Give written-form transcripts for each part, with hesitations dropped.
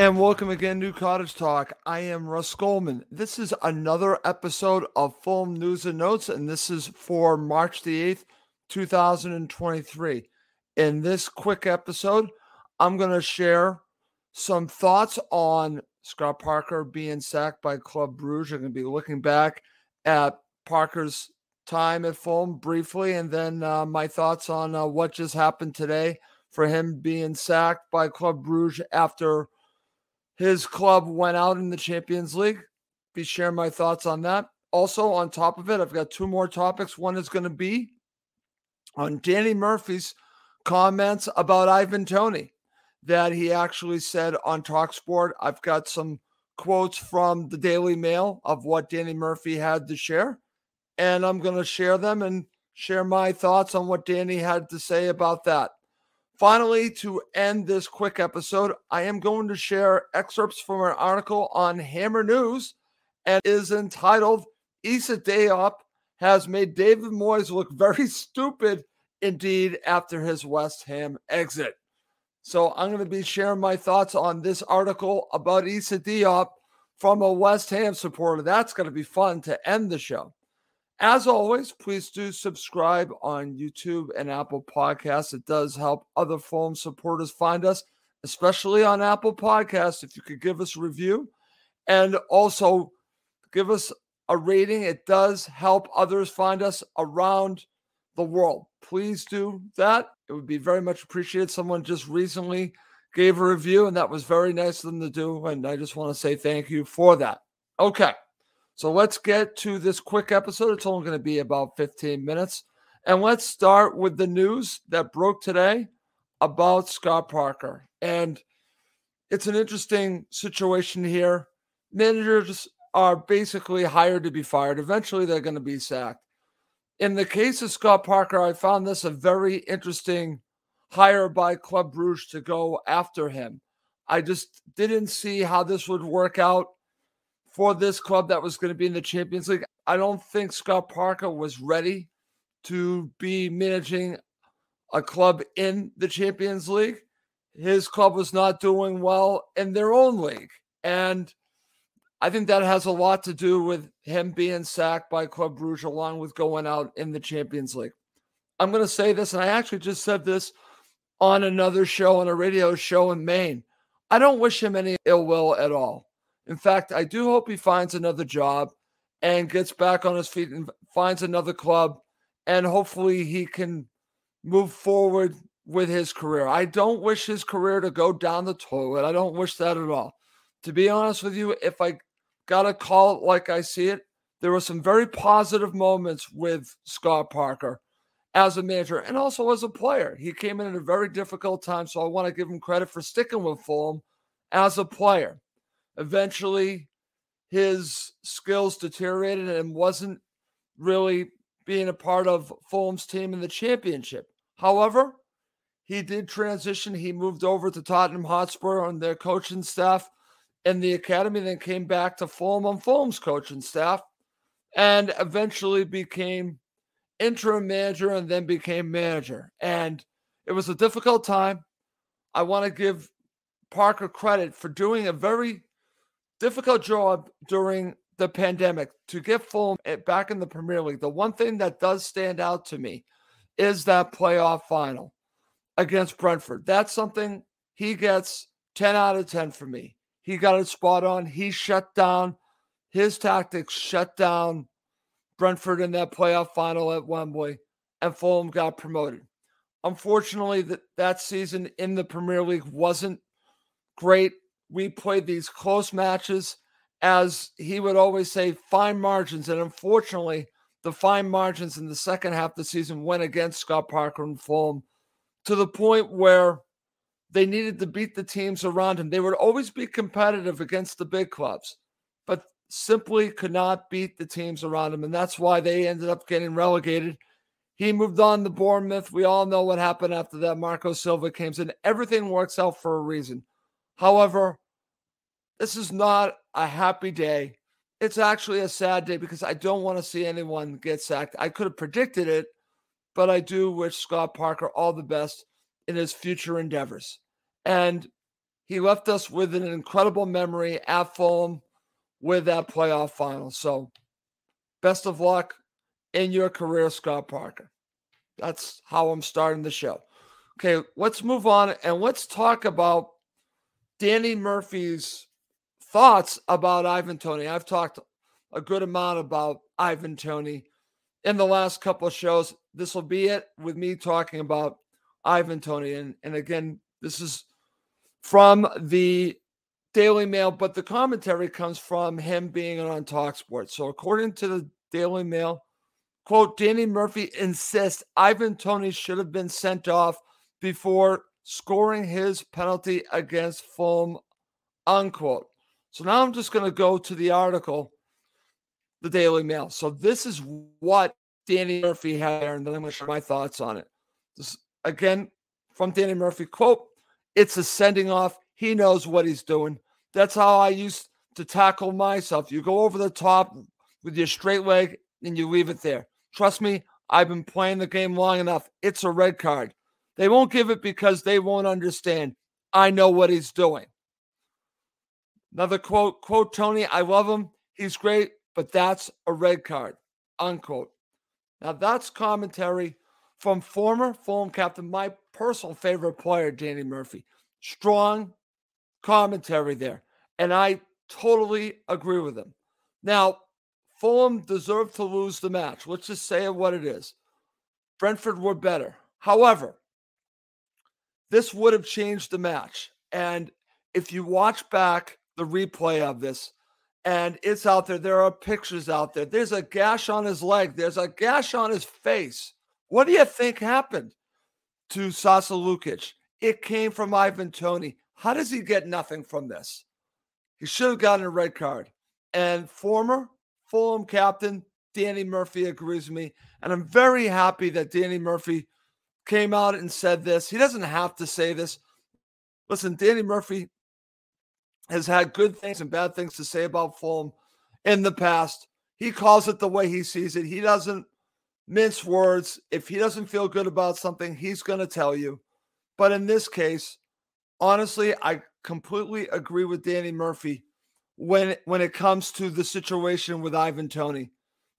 And welcome again to Cottage Talk. I am Russ Goldman. This is another episode of Fulham News and Notes, and this is for March the 8th, 2023. In this quick episode, I'm going to share some thoughts on Scott Parker being sacked by Club Brugge. I'm going to be looking back at Parker's time at Fulham briefly, and then my thoughts on what just happened today for him being sacked by Club Brugge after his club went out in the Champions League. Be sharing my thoughts on that. Also, on top of it, I've got two more topics. One is going to be on Danny Murphy's comments about Ivan Toney that he actually said on talkSPORT. I've got some quotes from the Daily Mail of what Danny Murphy had to share, and I'm going to share them and share my thoughts on what Danny had to say about that. Finally, to end this quick episode, I am going to share excerpts from an article on Hammer News and is entitled, Issa Diop has made David Moyes look very stupid indeed after his West Ham exit. So I'm going to be sharing my thoughts on this article about Issa Diop from a West Ham supporter. That's going to be fun to end the show. As always, please do subscribe on YouTube and Apple Podcasts. It does help other Fulham supporters find us, especially on Apple Podcasts. If you could give us a review and also give us a rating, it does help others find us around the world. Please do that. It would be very much appreciated. Someone just recently gave a review, and that was very nice of them to do, and I just want to say thank you for that. Okay. So let's get to this quick episode. It's only going to be about 15 minutes. And let's start with the news that broke today about Scott Parker. And it's an interesting situation here. Managers are basically hired to be fired. Eventually, they're going to be sacked. In the case of Scott Parker, I found this a very interesting hire by Club Brugge to go after him. I just didn't see how this would work out for this club that was going to be in the Champions League. I don't think Scott Parker was ready to be managing a club in the Champions League. His club was not doing well in their own league. And I think that has a lot to do with him being sacked by Club Brugge along with going out in the Champions League. I'm going to say this, and I actually just said this on another show, on a radio show in Maine. I don't wish him any ill will at all. In fact, I do hope he finds another job and gets back on his feet and finds another club, and hopefully he can move forward with his career. I don't wish his career to go down the toilet. I don't wish that at all. To be honest with you, if I got to call it like I see it, there were some very positive moments with Scott Parker as a manager and also as a player. He came in at a very difficult time, so I want to give him credit for sticking with Fulham as a player. Eventually, his skills deteriorated and wasn't really being a part of Fulham's team in the championship. However, he did transition. He moved over to Tottenham Hotspur on their coaching staff in the academy, then came back to Fulham on Fulham's coaching staff, and eventually became interim manager and then became manager. And it was a difficult time. I want to give Parker credit for doing a very difficult job during the pandemic to get Fulham back in the Premier League. The one thing that does stand out to me is that playoff final against Brentford. That's something he gets 10 out of 10 for me. He got it spot on. He shut down, his tactics shut down Brentford in that playoff final at Wembley, and Fulham got promoted. Unfortunately, that season in the Premier League wasn't great. We played these close matches, as he would always say, fine margins. And unfortunately, the fine margins in the second half of the season went against Scott Parker and Fulham to the point where they needed to beat the teams around him. They would always be competitive against the big clubs, but simply could not beat the teams around him. And that's why they ended up getting relegated. He moved on to Bournemouth. We all know what happened after that. Marco Silva came in. Everything works out for a reason. However, this is not a happy day. It's actually a sad day because I don't want to see anyone get sacked. I could have predicted it, but I do wish Scott Parker all the best in his future endeavors. And he left us with an incredible memory at Fulham with that playoff final. So best of luck in your career, Scott Parker. That's how I'm starting the show. Okay, let's move on and let's talk about Danny Murphy's thoughts about Ivan Toney. I've talked a good amount about Ivan Toney in the last couple of shows. This will be it with me talking about Ivan Toney. And again, this is from the Daily Mail, but the commentary comes from him being on talkSPORT. So according to the Daily Mail, quote, Danny Murphy insists Ivan Toney should have been sent off before scoring his penalty against Fulham, unquote. So now I'm just going to go to the article, the Daily Mail. So this is what Danny Murphy had there, and then I'm going to share my thoughts on it. This, again, from Danny Murphy, quote, it's a sending off. He knows what he's doing. That's how I used to tackle myself. You go over the top with your straight leg and you leave it there. Trust me, I've been playing the game long enough. It's a red card. They won't give it because they won't understand. I know what he's doing. Another quote, Tony, I love him. He's great, but that's a red card, unquote. Now that's commentary from former Fulham captain, my personal favorite player, Danny Murphy. Strong commentary there. And I totally agree with him. Now, Fulham deserved to lose the match. Let's just say what it is. Brentford were better. However, this would have changed the match. And if you watch back the replay of this, and it's out there, there are pictures out there. There's a gash on his leg. There's a gash on his face. What do you think happened to Sasa Lukic? It came from Ivan Toney. How does he get nothing from this? He should have gotten a red card. And former Fulham captain Danny Murphy agrees with me. And I'm very happy that Danny Murphy came out and said this. He doesn't have to say this. Listen, Danny Murphy has had good things and bad things to say about Fulham in the past. He calls it the way he sees it. He doesn't mince words. If he doesn't feel good about something, he's going to tell you. But in this case, honestly, I completely agree with Danny Murphy when it comes to the situation with Ivan Toney.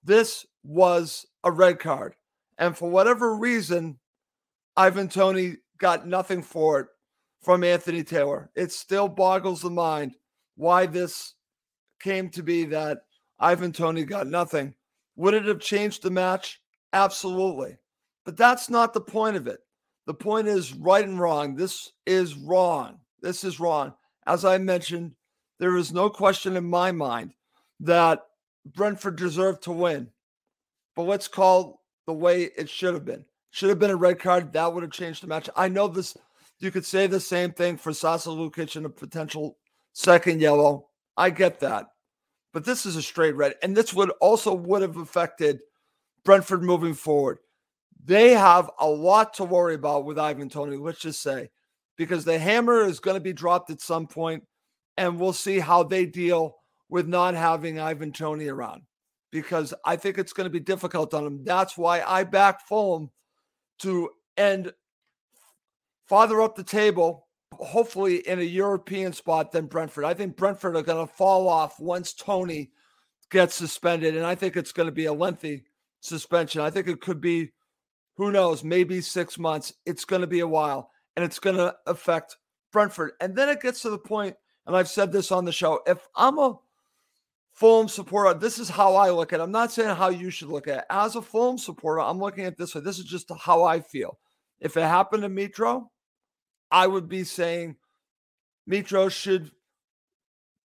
This was a red card. And for whatever reason, Ivan Toney got nothing for it from Anthony Taylor. It still boggles the mind why this came to be that Ivan Toney got nothing. Would it have changed the match? Absolutely. But that's not the point of it. The point is right and wrong. This is wrong. This is wrong. As I mentioned, there is no question in my mind that Brentford deserved to win. But let's call the way it should have been. Should have been a red card. That would have changed the match. I know this. You could say the same thing for Sasa Lukic and a potential second yellow. I get that. But this is a straight red. And this would have affected Brentford moving forward. They have a lot to worry about with Ivan Toney, let's just say, because the hammer is going to be dropped at some point, and we'll see how they deal with not having Ivan Toney around, because I think it's going to be difficult on them. That's why I back Fulham to end farther up the table, hopefully in a European spot than Brentford. I think Brentford are going to fall off once Toney gets suspended, and I think it's going to be a lengthy suspension. I think it could be, who knows, maybe 6 months. It's going to be a while, and it's going to affect Brentford. And then it gets to the point, and I've said this on the show, if I'm a Fulham supporter, this is how I look at it. I'm not saying how you should look at it. As a Fulham supporter, I'm looking at it this way. This is just how I feel. If it happened to Mitro, I would be saying Mitro should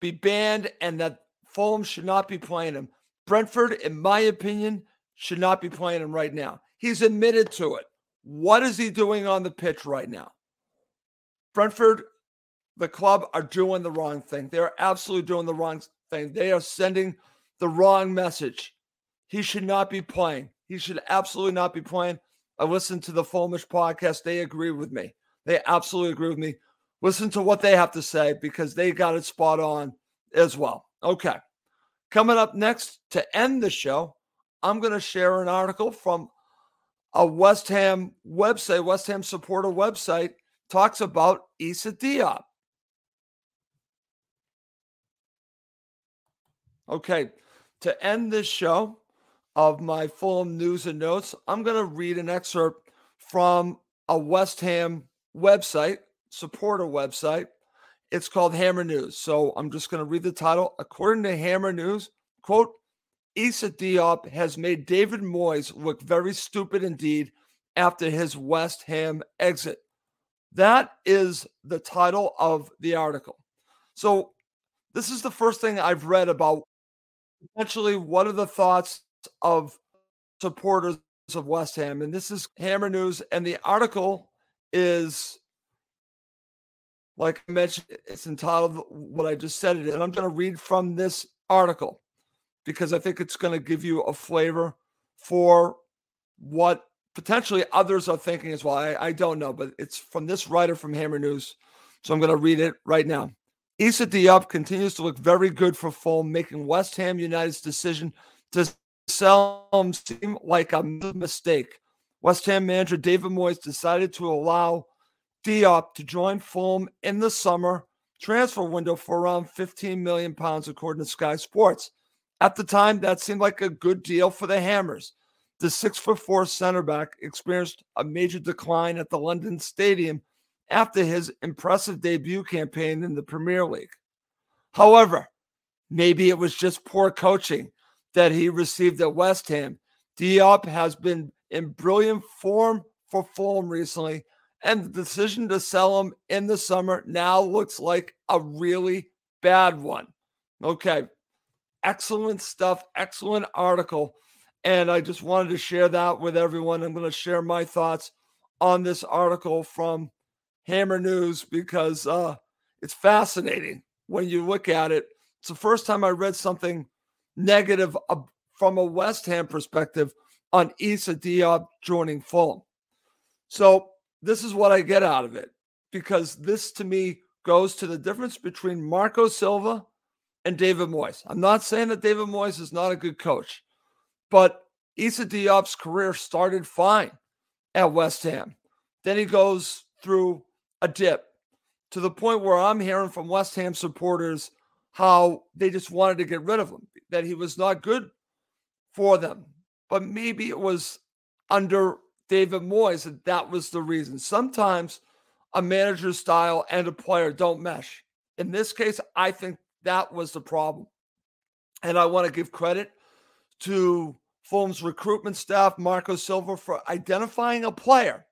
be banned and that Fulham should not be playing him. Brentford, in my opinion, should not be playing him right now. He's admitted to it. What is he doing on the pitch right now? Brentford, the club, are doing the wrong thing. They're absolutely doing the wrong thing. They are sending the wrong message. He should not be playing. He should absolutely not be playing. I listened to the Fulhamish podcast. They agree with me. They absolutely agree with me. Listen to what they have to say because they got it spot on as well. Okay. Coming up next to end the show, I'm going to share an article from a West Ham website, West Ham supporter website, talks about Issa Diop. Okay, to end this show of my Fulham news and notes, I'm going to read an excerpt from a West Ham website, supporter website. It's called Hammer News. So I'm just going to read the title. According to Hammer News, quote, Issa Diop has made David Moyes look very stupid indeed after his West Ham exit. That is the title of the article. So this is the first thing I've read about potentially what are the thoughts of supporters of West Ham. And this is Hammer News. And the article is, like I mentioned, it's entitled what I just said it. And I'm going to read from this article because I think it's going to give you a flavor for what potentially others are thinking as well. I don't know, but it's from this writer from Hammer News. So I'm going to read it right now. Issa Diop continues to look very good for Fulham, making West Ham United's decision to sell him seem like a mistake. West Ham manager David Moyes decided to allow Diop to join Fulham in the summer transfer window for around £15 million, according to Sky Sports. At the time, that seemed like a good deal for the Hammers. The 6'4" center back experienced a major decline at the London Stadium after his impressive debut campaign in the Premier League. However, maybe it was just poor coaching that he received at West Ham. Diop has been in brilliant form for Fulham recently, and the decision to sell him in the summer now looks like a really bad one. Okay, excellent stuff, excellent article, and I just wanted to share that with everyone. I'm going to share my thoughts on this article from Hammer News because it's fascinating when you look at it. It's the first time I read something negative from a West Ham perspective on Issa Diop joining Fulham. So this is what I get out of it, because this to me goes to the difference between Marco Silva and David Moyes. I'm not saying that David Moyes is not a good coach, but Issa Diop's career started fine at West Ham. Then he goes through a dip to the point where I'm hearing from West Ham supporters how they just wanted to get rid of him, that he was not good for them. But maybe it was under David Moyes that was the reason. Sometimes a manager's style and a player don't mesh. In this case, I think that was the problem. And I want to give credit to Fulham's recruitment staff, Marco Silva, for identifying a player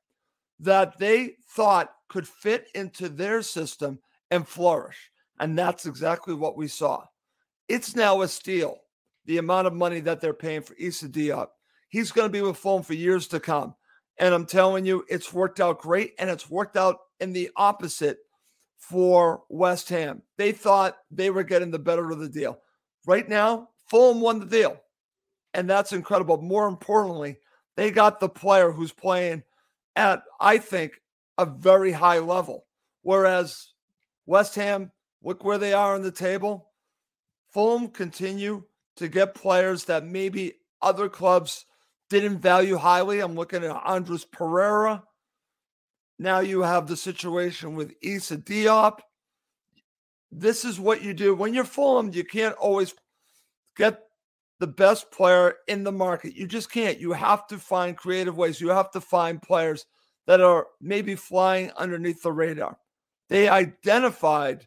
that they thought could fit into their system and flourish. And that's exactly what we saw. It's now a steal, the amount of money that they're paying for Issa Diop. He's going to be with Fulham for years to come. And I'm telling you, it's worked out great, and it's worked out in the opposite for West Ham. They thought they were getting the better of the deal. Right now, Fulham won the deal, and that's incredible. More importantly, they got the player who's playing at, I think, a very high level. Whereas West Ham, look where they are on the table. Fulham continue to get players that maybe other clubs didn't value highly. I'm looking at Andres Pereira. Now you have the situation with Issa Diop. This is what you do. When you're Fulham, you can't always get the best player in the market. You just can't. You have to find creative ways. You have to find players that are maybe flying underneath the radar. They identified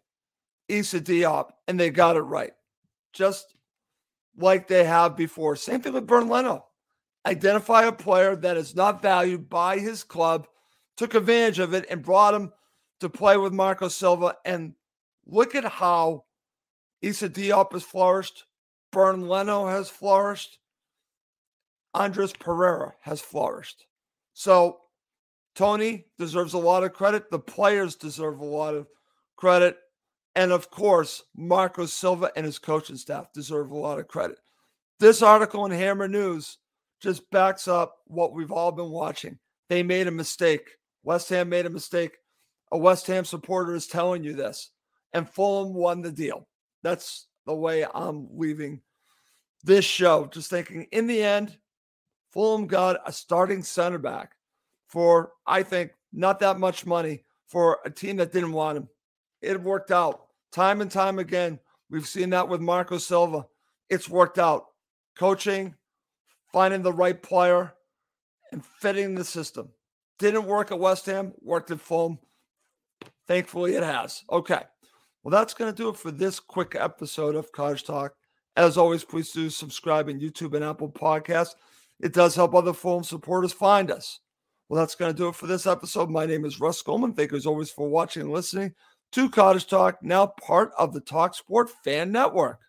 Issa Diop, and they got it right, just like they have before. Same thing with Bernd Leno. Identify a player that is not valued by his club, took advantage of it, and brought him to play with Marco Silva. And look at how Issa Diop has flourished. Bernd Leno has flourished. Andres Pereira has flourished. So Toney deserves a lot of credit. The players deserve a lot of credit. And of course, Marco Silva and his coaching staff deserve a lot of credit. This article in Hammer News just backs up what we've all been watching. They made a mistake. West Ham made a mistake. A West Ham supporter is telling you this. And Fulham won the deal. That's the way I'm leaving this show. Just thinking, in the end, Fulham got a starting center back for, I think, not that much money for a team that didn't want him. It worked out time and time again. We've seen that with Marco Silva. it's worked out. Coaching, finding the right player, and fitting the system. Didn't work at West Ham, worked at Fulham. Thankfully, it has. Okay. Well, that's going to do it for this quick episode of Cottage Talk. As always, please do subscribe in YouTube and Apple Podcasts. It does help other Fulham supporters find us. Well, that's going to do it for this episode. My name is Russ Goldman. Thank you as always for watching and listening to Cottage Talk, now part of the talkSPORT Fan Network.